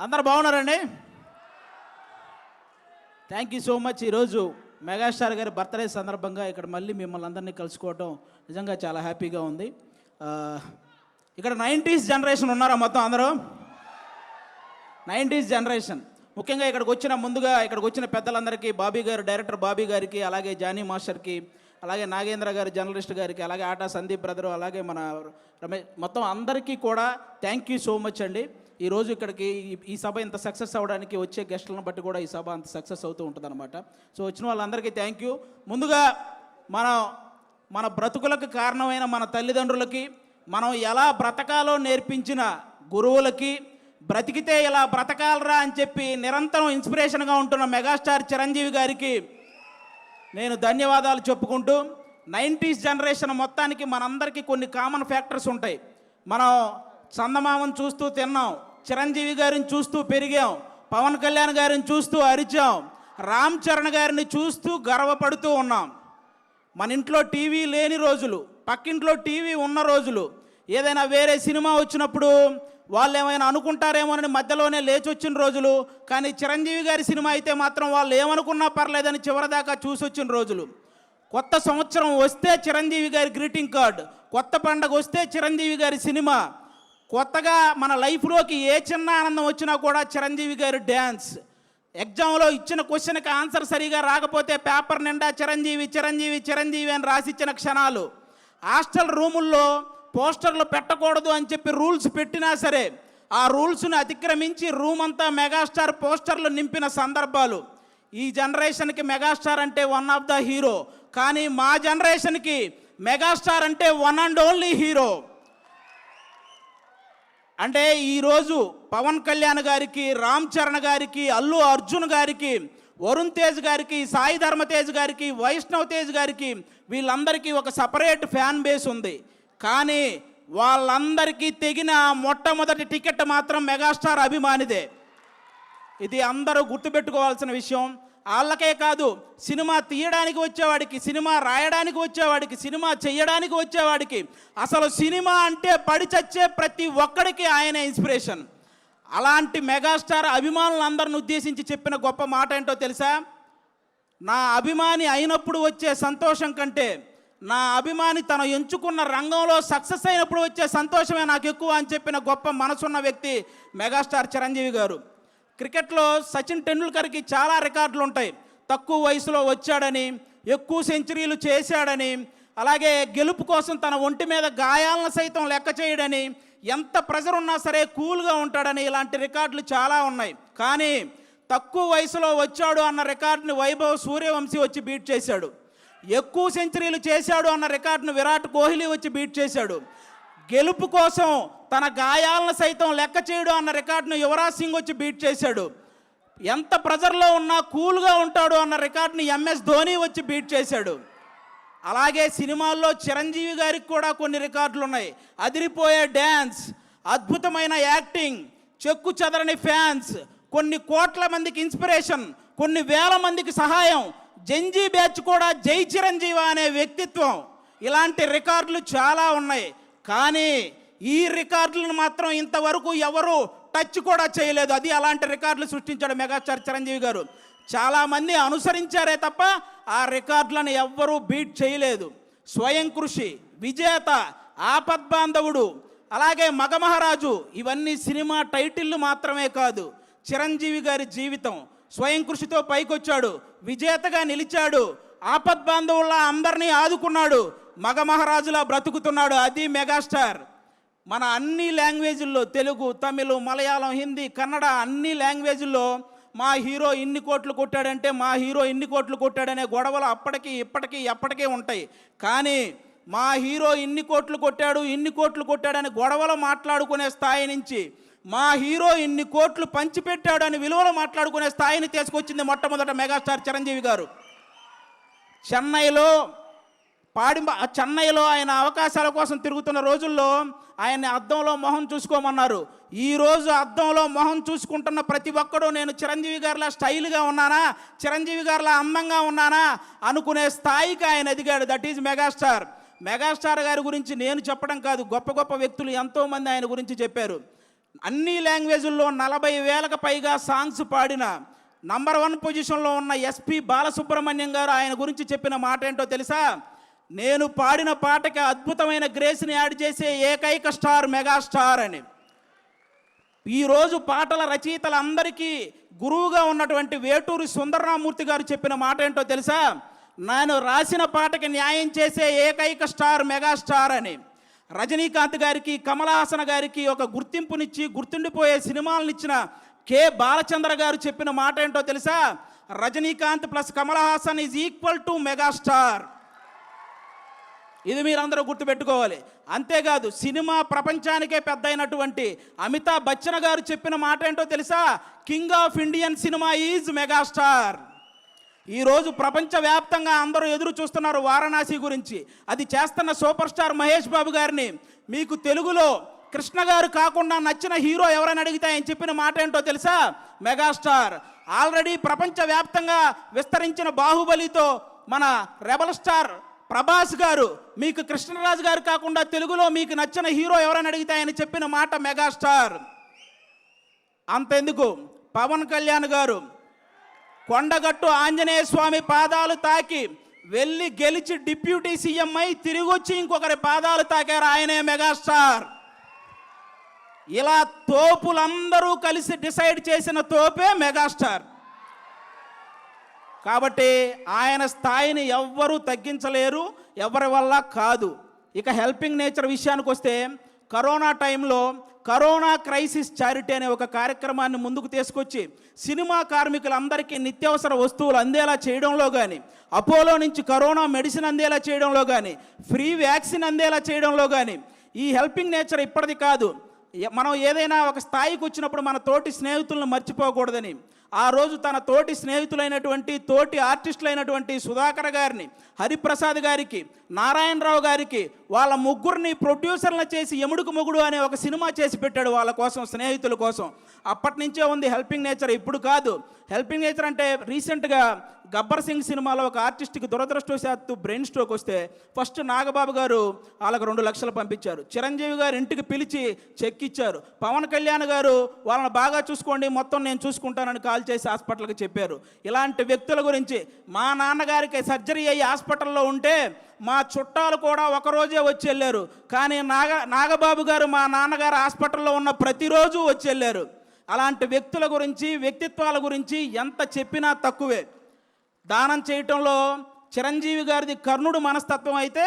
అందరు బాగున్నారండి? Thank you so much. ఈరోజు మెగాస్టార్ గారి బర్త్డే సందర్భంగా ఇక్కడ మళ్ళీ మిమ్మల్ని అందరినీ కలుసుకోవటం నిజంగా చాలా హ్యాపీగా ఉంది. ఇక్కడ 90s జనరేషన్ ఉన్నారా మొత్తం అందరూ? 90s జనరేషన్ ముఖ్యంగా ఇక్కడికి వచ్చిన పెద్దలందరికీ, బాబీ గారు, డైరెక్టర్ బాబీ గారికి, అలాగే జానీ మాస్టర్కి, అలాగే నాగేంద్ర గారు జర్నలిస్ట్ గారికి, అలాగే ఆటా సందీప్ బ్రదరు, అలాగే మన రమేష్, మొత్తం అందరికీ కూడా థ్యాంక్ యూ సో మచ్ అండి. ఈరోజు ఇక్కడికి ఈ సభ ఇంత సక్సెస్ అవ్వడానికి వచ్చే గెస్టులను బట్టి కూడా ఈ సభ అంత సక్సెస్ అవుతూ ఉంటుంది అనమాట. సో వచ్చిన వాళ్ళందరికీ థ్యాంక్ యూ. ముందుగా మన బ్రతుకులకు కారణమైన మన తల్లిదండ్రులకి, మనం ఎలా బ్రతకాలో నేర్పించిన గురువులకి, బ్రతికితే ఇలా బ్రతకాలరా అని చెప్పి నిరంతరం ఇన్స్పిరేషన్గా ఉంటున్న మెగాస్టార్ చిరంజీవి గారికి నేను ధన్యవాదాలు చెప్పుకుంటూ, 90s జనరేషన్ మొత్తానికి మనందరికీ కొన్ని కామన్ ఫ్యాక్టర్స్ ఉంటాయి. మనం చందమామను చూస్తూ తిన్నాం, చిరంజీవి గారిని చూస్తూ పెరిగాం, పవన్ కళ్యాణ్ గారిని చూస్తూ అరిచాం, రామ్ చరణ్ గారిని చూస్తూ గర్వపడుతూ ఉన్నాం. మన ఇంట్లో టీవీ లేని రోజులు, పక్కింట్లో టీవీ ఉన్న రోజులు, ఏదైనా వేరే సినిమా వచ్చినప్పుడు వాళ్ళు ఏమైనా అనుకుంటారేమోనని మధ్యలోనే లేచి వచ్చిన రోజులు, కానీ చిరంజీవి గారి సినిమా అయితే మాత్రం వాళ్ళు ఏమనుకున్నా పర్లేదని చివరిదాకా చూసి వచ్చిన రోజులు. కొత్త సంవత్సరం వస్తే చిరంజీవి గారి గ్రీటింగ్ కార్డ్, కొత్త పండగ వస్తే చిరంజీవి గారి సినిమా, కొత్తగా మన లైఫ్లోకి ఏ చిన్న ఆనందం వచ్చినా కూడా చిరంజీవి గారి డ్యాన్స్, ఎగ్జామ్లో ఇచ్చిన క్వశ్చన్కి ఆన్సర్ సరిగా రాకపోతే పేపర్ నిండా చిరంజీవి చిరంజీవి చిరంజీవి అని రాసిచ్చిన క్షణాలు, హాస్టల్ రూముల్లో పోస్టర్లు పెట్టకూడదు అని చెప్పి రూల్స్ పెట్టినా సరే ఆ రూల్స్ని అతిక్రమించి రూమ్ అంతా మెగాస్టార్ పోస్టర్లు నింపిన సందర్భాలు. ఈ జనరేషన్కి మెగాస్టార్ అంటే వన్ ఆఫ్ ద హీరో, కానీ మా జనరేషన్కి మెగాస్టార్ అంటే వన్ అండ్ ఓన్లీ హీరో. అంటే ఈరోజు పవన్ కళ్యాణ్ గారికి, రామ్ చరణ్ గారికి, అల్లు అర్జున్ గారికి, వరుణ్ తేజ్ గారికి, సాయి ధర్మ తేజ్ గారికి, వైష్ణవ్ తేజ్ గారికి, వీళ్ళందరికీ ఒక సపరేట్ ఫ్యాన్ బేస్ ఉంది. కానీ వాళ్ళందరికీ తెగిన మొట్టమొదటి టికెట్ మాత్రం మెగాస్టార్ అభిమానిదే. ఇది అందరూ గుర్తుపెట్టుకోవాల్సిన విషయం. వాళ్ళకే కాదు, సినిమా తీయడానికి వచ్చేవాడికి, సినిమా రాయడానికి వచ్చేవాడికి, సినిమా చేయడానికి వచ్చేవాడికి, అసలు సినిమా అంటే పడి చచ్చే ప్రతి ఒక్కడికి ఆయనే ఇన్స్పిరేషన్. అలాంటి మెగాస్టార్ అభిమానులందరిని ఉద్దేశించి చెప్పిన గొప్ప మాట ఏంటో తెలుసా? నా అభిమాని అయినప్పుడు వచ్చే సంతోషం కంటే నా అభిమాని తను ఎంచుకున్న రంగంలో సక్సెస్ అయినప్పుడు వచ్చే సంతోషమే నాకు ఎక్కువ అని చెప్పిన గొప్ప మనసున్న వ్యక్తి మెగాస్టార్ చిరంజీవి గారు. క్రికెట్లో సచిన్ టెండూల్కర్కి చాలా రికార్డులు ఉంటాయి. తక్కువ వయసులో వచ్చాడని, ఎక్కువ సెంచరీలు చేశాడని, అలాగే గెలుపు కోసం తన ఒంటి మీద గాయాలను సైతం లెక్క చేయడని, ఎంత ప్రెజర్ ఉన్నా సరే కూల్గా ఉంటాడని, ఇలాంటి రికార్డులు చాలా ఉన్నాయి. కానీ తక్కువ వయసులో వచ్చాడు అన్న రికార్డుని వైభవ్ సూర్యవంశీ వచ్చి బీట్ చేశాడు. ఎక్కువ సెంచరీలు చేశాడు అన్న రికార్డును విరాట్ కోహ్లీ వచ్చి బీట్ చేశాడు. గెలుపు కోసం తన గాయాలను సైతం లెక్క చేయడం అన్న రికార్డును యువరాజ్ సింగ్ వచ్చి బీట్ చేశాడు. ఎంత ప్రెజర్లో ఉన్నా కూల్గా ఉంటాడు అన్న రికార్డుని MS ధోని వచ్చి బీట్ చేశాడు. అలాగే సినిమాల్లో చిరంజీవి గారికి కూడా కొన్ని రికార్డులు ఉన్నాయి. అదిరిపోయే డ్యాన్స్, అద్భుతమైన యాక్టింగ్, చెక్కు చెదరని ఫ్యాన్స్, కొన్ని కోట్ల మందికి ఇన్స్పిరేషన్, కొన్ని వేల మందికి సహాయం, జంజీ బ్యాచ్ కూడా జై చిరంజీవి అనే వ్యక్తిత్వం, ఇలాంటి రికార్డులు చాలా ఉన్నాయి. కానీ ఈ రికార్డులను మాత్రం ఇంతవరకు ఎవరు టచ్ కూడా చేయలేదు. అది అలాంటి రికార్డులు సృష్టించాడు మెగాస్టార్ చిరంజీవి గారు. చాలామంది అనుసరించారే తప్ప ఆ రికార్డులను ఎవ్వరూ బీట్ చేయలేదు. స్వయం కృషి, విజేత, ఆపద్బాంధవుడు, అలాగే మగమహారాజు, ఇవన్నీ సినిమా టైటిళ్ళు మాత్రమే కాదు. చిరంజీవి గారి జీవితం స్వయం కృషితో పైకొచ్చాడు, విజేతగా నిలిచాడు, ఆపద్బాంధవుల్లా అందరినీ ఆదుకున్నాడు, మగమహారాజులా బ్రతుకుతున్నాడు. అది మెగాస్టార్. మన అన్ని లాంగ్వేజ్ల్లో, తెలుగు, తమిళ్, మలయాళం, హిందీ, కన్నడ, అన్ని లాంగ్వేజ్ల్లో మా హీరో ఇన్ని కోట్లు కొట్టాడంటే, మా హీరో ఇన్ని కోట్లు కొట్టాడనే గొడవలు అప్పటికి ఇప్పటికీ ఎప్పటికీ ఉంటాయి. కానీ మా హీరో ఇన్ని కోట్లు కొట్టాడని గొడవలు మాట్లాడుకునే స్థాయి నుంచి మా హీరో ఇన్ని కోట్లు పంచిపెట్టాడు అని విలువలు మాట్లాడుకునే స్థాయిని తీసుకొచ్చింది మొట్టమొదట మెగాస్టార్ చిరంజీవి గారు. చెన్నైలో ఆయన అవకాశాల కోసం తిరుగుతున్న రోజుల్లో ఆయన్ని అద్దంలో మొహం చూసుకోమన్నారు. ఈరోజు అద్దంలో మొహం చూసుకుంటున్న ప్రతి ఒక్కడూ నేను చిరంజీవి గారిలా స్టైల్గా ఉన్నానా, చిరంజీవి గారిలా అందంగా ఉన్నానా అనుకునే స్థాయికి ఆయన ఎదిగాడు. That is megastar. మెగాస్టార్ గారి గురించి నేను చెప్పడం కాదు, గొప్ప గొప్ప వ్యక్తులు ఎంతోమంది ఆయన గురించి చెప్పారు. అన్ని లాంగ్వేజుల్లో 40,000కు పైగా సాంగ్స్ పాడిన నంబర్ 1 పొజిషన్లో ఉన్న ఎస్పి బాలసుబ్రహ్మణ్యం గారు ఆయన గురించి చెప్పిన మాట ఏంటో తెలుసా? నేను పాడిన పాటకి అద్భుతమైన గ్రేస్ని యాడ్ చేసే ఏకైక స్టార్ మెగాస్టార్ అని. ఈరోజు పాటల రచయితలందరికీ గురువుగా ఉన్నటువంటి వేటూరి సుందరరామూర్తి గారు చెప్పిన మాట ఏంటో తెలుసా? నేను రాసిన పాటకి న్యాయం చేసే ఏకైక స్టార్ మెగాస్టార్ అని. రజనీకాంత్ గారికి, కమల్ హాసన్ గారికి ఒక గుర్తింపునిచ్చి గుర్తుండిపోయే సినిమాలనిచ్చిన కె బాలచంద్ర గారు చెప్పిన మాట ఏంటో తెలుసా? Rajinikanth plus Kamal Haasan is equal to megastar. ఇది మీరందరూ గుర్తుపెట్టుకోవాలి. అంతేకాదు సినిమా ప్రపంచానికే పెద్ద అయినటువంటి అమితాబ్ బచ్చన్ గారు చెప్పిన మాట ఏంటో తెలుసా? King of Indian cinema is megastar. ఈరోజు ప్రపంచవ్యాప్తంగా అందరూ ఎదురు చూస్తున్నారు వారణాసి గురించి. అది చేస్తున్న సూపర్ స్టార్ మహేష్ బాబు గారిని. మీకు తెలుగులో కృష్ణ గారు కాకుండా నచ్చిన హీరో ఎవరైనా అడిగితే ఆయన చెప్పిన మాట ఏంటో తెలుసా? మెగాస్టార్. ఆల్రెడీ ప్రపంచవ్యాప్తంగా విస్తరించిన బాహుబలితో మన రెబల్ స్టార్ ప్రభాస్ గారు మీకు కృష్ణరాజు గారు కాకుండా తెలుగులో మీకు నచ్చిన హీరో ఎవరైనా అడిగితే ఆయన చెప్పిన మాట మెగాస్టార్. అంతెందుకు, పవన్ కళ్యాణ్ గారు కొండగట్టు ఆంజనేయ స్వామి పాదాలు తాకి వెళ్ళి గెలిచి డిప్యూటీ సీఎం అయి తిరిగి వచ్చి ఇంకొకరి పాదాలు తాకారు, ఆయనే మెగాస్టార్. ఇలా తోపులందరూ కలిసి డిసైడ్ చేసిన తోపే మెగాస్టార్. కాబట్టి ఆయన స్థాయిని ఎవ్వరూ తగ్గించలేరు, ఎవరి వల్ల కాదు. ఇక హెల్పింగ్ నేచర్ విషయానికి వస్తే, కరోనా టైంలో కరోనా క్రైసిస్ చారిటీ అనే ఒక కార్యక్రమాన్ని ముందుకు తీసుకొచ్చి సినిమా కార్మికులందరికీ నిత్యావసర వస్తువులు అందేలా చేయడంలో కానీ, అపోలో నుంచి కరోనా మెడిసిన్ అందేలా చేయడంలో కానీ, ఫ్రీ వ్యాక్సిన్ అందేలా చేయడంలో కానీ, ఈ హెల్పింగ్ నేచర్ ఇప్పటిది కాదు. మనం ఏదైనా ఒక స్థాయికి వచ్చినప్పుడు మన తోటి స్నేహితులను మర్చిపోకూడదని ఆ రోజు తన తోటి స్నేహితులైనటువంటి తోటి ఆర్టిస్టులైనటువంటి సుధాకర్ గారిని, హరిప్రసాద్ గారికి, నారాయణరావు గారికి వాళ్ళ ముగ్గురిని ప్రొడ్యూసర్లను చేసి ఎముడుకు మొగుడు అనే ఒక సినిమా చేసి పెట్టాడు వాళ్ళ కోసం, స్నేహితుల కోసం. అప్పటి నుంచే ఉంది హెల్పింగ్ నేచర్, ఇప్పుడు కాదు. హెల్పింగ్ నేచర్ అంటే రీసెంట్గా గబ్బర్ సింగ్ సినిమాలో ఒక ఆర్టిస్ట్కి దురదృష్టవశాత్తు బ్రెయిన్ స్ట్రోక్ వస్తే ఫస్ట్ నాగబాబు గారు వాళ్ళకు 2 లక్షలు పంపించారు. చిరంజీవి గారు ఇంటికి పిలిచి చెక్ ఇచ్చారు. పవన్ కళ్యాణ్ గారు వాళ్ళని బాగా చూసుకోండి, మొత్తం నేను చూసుకుంటానని కాల్ చేసి హాస్పిటల్కి చెప్పారు. ఇలాంటి వ్యక్తుల గురించి, మా నాన్నగారికి సర్జరీ అయ్యి హాస్పిటల్లో ఉంటే మా చుట్టాలు కూడా ఒకరోజే వచ్చి వెళ్ళారు, కానీ నాగబాబు గారు మా నాన్నగారు హాస్పిటల్లో ఉన్న ప్రతిరోజు వచ్చి వెళ్ళారు. అలాంటి వ్యక్తుల గురించి, వ్యక్తిత్వాల గురించి ఎంత చెప్పినా తక్కువే. దానం చేయటంలో చిరంజీవి గారిది కర్ణుడు మనస్తత్వం అయితే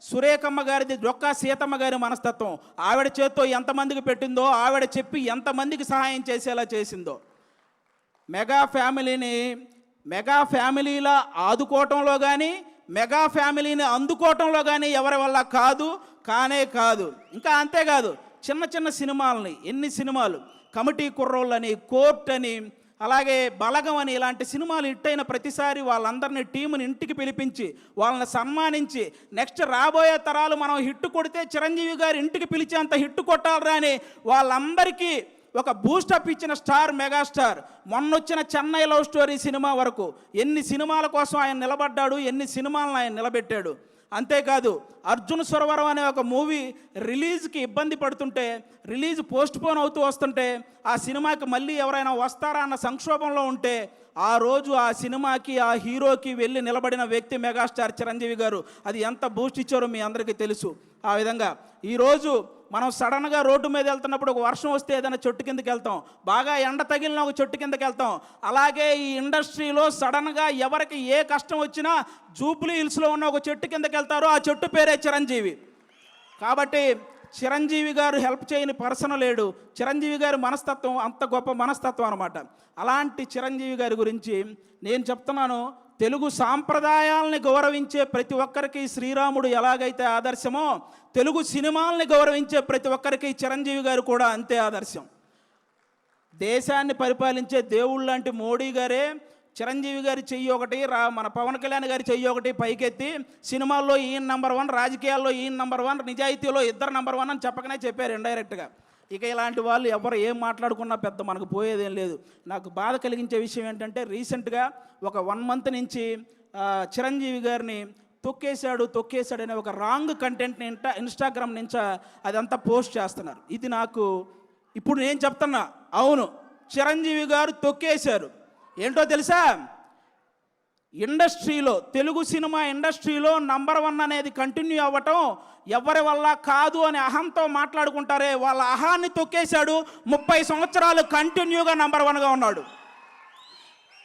సురేఖమ్మ గారిది డొక్కా సీతమ్మ గారి మనస్తత్వం. ఆవిడ చేత్తో ఎంతమందికి పెట్టిందో, ఆవిడ చెప్పి ఎంతమందికి సహాయం చేసేలా చేసిందో. మెగా ఫ్యామిలీలా ఆదుకోవటంలో కానీ, మెగా ఫ్యామిలీని అందుకోవటంలో కానీ ఎవరి వల్ల కానే కాదు. ఇంకా అంతేకాదు, చిన్న చిన్న సినిమాలని, ఎన్ని సినిమాలు, కమిటీ కుర్రోళ్ళని, కోర్ట్ అని, అలాగే బలగం అని, ఇలాంటి సినిమాలు హిట్ అయిన ప్రతిసారి వాళ్ళందరినీ టీముని ఇంటికి పిలిపించి వాళ్ళని సన్మానించి నెక్స్ట్ రాబోయే తరాలు మనం హిట్ కొడితే చిరంజీవి గారు ఇంటికి పిలిచేంత హిట్ కొట్టాలరా అని వాళ్ళందరికీ ఒక బూస్టప్ ఇచ్చిన స్టార్ మెగాస్టార్. మొన్నొచ్చిన చెన్నై లవ్ స్టోరీ సినిమా వరకు ఎన్ని సినిమాల కోసం ఆయన నిలబడ్డాడు, ఎన్ని సినిమాలను ఆయన నిలబెట్టాడు. అంతేకాదు, అర్జున్ సురవరం అనే ఒక మూవీ రిలీజ్కి ఇబ్బంది పడుతుంటే, రిలీజ్ పోస్ట్పోన్ అవుతూ వస్తుంటే, ఆ సినిమాకి మళ్ళీ ఎవరైనా వస్తారా అన్న సంక్షోభంలో ఉంటే ఆ రోజు ఆ సినిమాకి, ఆ హీరోకి వెళ్ళి నిలబడిన వ్యక్తి మెగాస్టార్ చిరంజీవి గారు. అది ఎంత బూస్ట్ ఇచ్చారో మీ అందరికీ తెలుసు. ఆ విధంగా ఈరోజు మనం సడన్గా రోడ్డు మీద వెళ్తున్నప్పుడు ఒక వర్షం వస్తే ఏదైనా చెట్టు కిందకి వెళ్తాం, బాగా ఎండ తగిలిన ఒక చెట్టు కిందకి వెళ్తాం. అలాగే ఈ ఇండస్ట్రీలో సడన్గా ఎవరికి ఏ కష్టం వచ్చినా జూబ్లీ హిల్స్లో ఉన్న ఒక చెట్టు కిందకి వెళ్తారో ఆ చెట్టు పేరే చిరంజీవి. కాబట్టి చిరంజీవి గారు హెల్ప్ చేయని పర్సన్ లేడు. చిరంజీవి గారి మనస్తత్వం అంత గొప్ప మనస్తత్వం అనమాట. అలాంటి చిరంజీవి గారి గురించి నేను చెప్తున్నాను, తెలుగు సాంప్రదాయాలని గౌరవించే ప్రతి ఒక్కరికి శ్రీరాముడు ఎలాగైతే ఆదర్శమో, తెలుగు సినిమాలని గౌరవించే ప్రతి ఒక్కరికి చిరంజీవి గారు కూడా అంతే ఆదర్శం. దేశాన్ని పరిపాలించే దేవుళ్ళు లాంటి మోడీ గారే చిరంజీవి గారి చెయ్యి ఒకటి, మన పవన్ కళ్యాణ్ గారి చెయ్యి ఒకటి పైకెత్తి సినిమాల్లో ఈయన నంబర్ 1, రాజకీయాల్లో ఈయన నంబర్ 1, నిజాయితీలో ఇద్దరు నంబర్ 1 అని చెప్పకనే చెప్పారు ఇండైరెక్ట్గా. ఇక ఇలాంటి వాళ్ళు ఎవరు ఏం మాట్లాడుకున్నా పెద్ద మనకు పోయేదేం లేదు. నాకు బాధ కలిగించే విషయం ఏంటంటే, రీసెంట్గా ఒక 1 మంత్ నుంచి చిరంజీవి గారిని తొక్కేశాడు అనే ఒక రాంగ్ కంటెంట్ని ఇన్స్టాగ్రామ్ నుంచి అదంతా పోస్ట్ చేస్తున్నారు. ఇది నాకు ఇప్పుడు నేను చెప్తున్నా, అవును చిరంజీవి గారు తొక్కేశారు. ఏంటో తెలుసా, ఇండస్ట్రీలో, తెలుగు సినిమా ఇండస్ట్రీలో నంబర్ 1 అనేది కంటిన్యూ అవ్వటం ఎవరి వల్ల కాదు అని అహంతో మాట్లాడుకుంటారే, వాళ్ళ అహాన్ని తొక్కేశాడు. 30 సంవత్సరాలు కంటిన్యూగా నంబర్ 1గా ఉన్నాడు.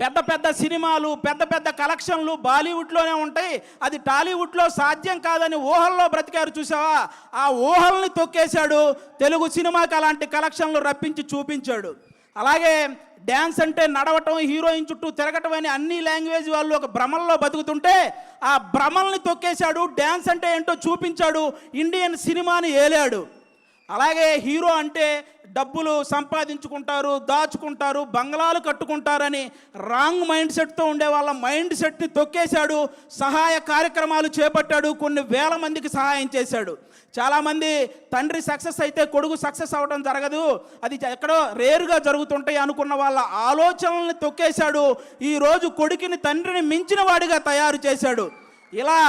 పెద్ద పెద్ద సినిమాలు, పెద్ద పెద్ద కలెక్షన్లు బాలీవుడ్లోనే ఉంటాయి, అది టాలీవుడ్లో సాధ్యం కాదని ఊహల్లో బ్రతికారు చూసావా, ఆ ఊహల్ని తొక్కేశాడు. తెలుగు సినిమాకి అలాంటి కలెక్షన్లు రప్పించి చూపించాడు. అలాగే డ్యాన్స్ అంటే నడవటం, హీరోయిన్ చుట్టూ తిరగటం అని అన్ని లాంగ్వేజ్ వాళ్ళు ఒక భ్రమల్లో బతుకుతుంటే ఆ భ్రమల్ని తొక్కేశాడు. డ్యాన్స్ అంటే ఏంటో చూపించాడు, ఇండియన్ సినిమాని ఏలాడు. అలాగే హీరో అంటే డబ్బులు సంపాదించుకుంటారు, దాచుకుంటారు, బంగ్లాలు కట్టుకుంటారని రాంగ్ మైండ్ సెట్తో ఉండే వాళ్ళ మైండ్ సెట్ని తొక్కేశాడు. సహాయ కార్యక్రమాలు చేపట్టాడు, కొన్ని వేల మందికి సహాయం చేశాడు. చాలామంది తండ్రి సక్సెస్ అయితే కొడుకు సక్సెస్ అవ్వడం జరగదు, అది ఎక్కడో రేరుగా జరుగుతుంటాయి అనుకున్న వాళ్ళ ఆలోచనల్ని తొక్కేశాడు. ఈరోజు కొడుకుని తండ్రిని మించిన వాడిగా తయారు చేశాడు. ఇలా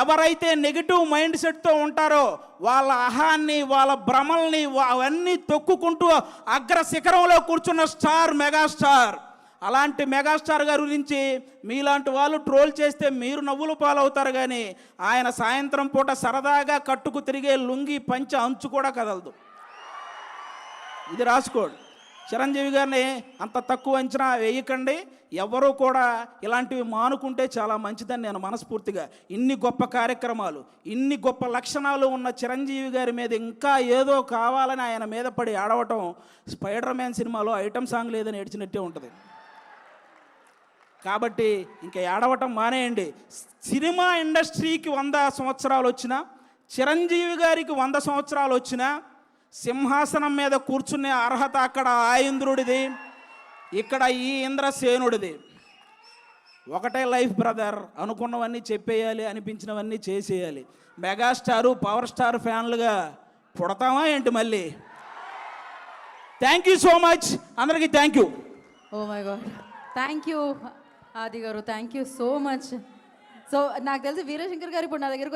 ఎవరైతే నెగిటివ్ మైండ్ సెట్తో ఉంటారో వాళ్ళ అహాన్ని, వాళ్ళ భ్రమల్ని అవన్నీ తొక్కుకుంటూ అగ్ర శిఖరంలో కూర్చున్న స్టార్, మెగాస్టార్. అలాంటి మెగాస్టార్ గారి గురించి మీలాంటి వాళ్ళు ట్రోల్ చేస్తే మీరు నవ్వులు పాలవుతారు, కానీ ఆయన సాయంత్రం పూట సరదాగా కట్టుకు తిరిగే లుంగి పంచ అంచు కూడా కదలదు. ఇది రాసుకోండి. చిరంజీవి గారిని అంత తక్కువ అంచనా వేయకండి. ఎవరూ కూడా ఇలాంటివి మానుకుంటే చాలా మంచిదని నేను మనస్ఫూర్తిగా, ఇన్ని గొప్ప కార్యక్రమాలు, ఇన్ని గొప్ప లక్షణాలు ఉన్న చిరంజీవి గారి మీద ఇంకా ఏదో కావాలని ఆయన మీద పడి ఆడవటం స్పైడర్ మ్యాన్ సినిమాలో ఐటమ్ సాంగ్ లేదని ఏడ్చినట్టే ఉంటుంది. కాబట్టి ఇంకా ఏడవటం మానేయండి. సినిమా ఇండస్ట్రీకి 100 సంవత్సరాలు వచ్చినా, చిరంజీవి గారికి 100 సంవత్సరాలు వచ్చినా సింహాసనం మీద కూర్చునే అర్హత అక్కడ ఆ ఇంద్రుడిది, ఇక్కడ ఈ ఇంద్రసేనుడిది. ఒకటే లైఫ్ బ్రదర్, అనుకున్నవన్నీ చెప్పేయాలి, అనిపించినవన్నీ చేసేయాలి. మెగాస్టారు, పవర్ స్టార్ ఫ్యాన్లుగా పుడతామా ఏంటి మళ్ళీ? థ్యాంక్ యూ సో మచ్, అందరికీ thank you. Oh my god, thank you Adi గారు, thank you so much. So నాకు తెలిసి వీరశంకర్ గారు ఇప్పుడు నా దగ్గరకు